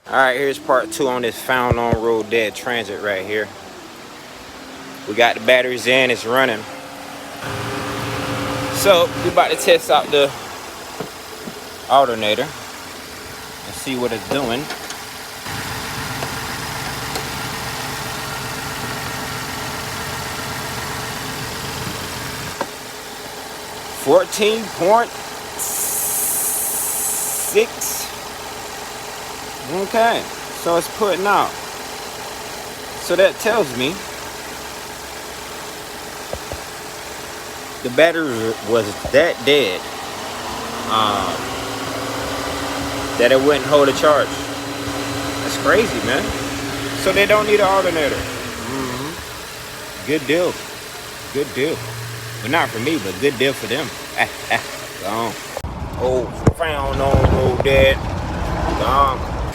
Alright, here's part 2 on this found on road dead transit right here. We got the batteries in, it's running. So we about to test out the alternator and see what it's doing. .6. Okay, so it's putting out. So that tells me the battery was that dead that it wouldn't hold a charge. That's crazy, man. So they don't need an alternator. Good deal. Good deal. But not for me, but good deal for them. Gone. Oh, found on road dead. Gone.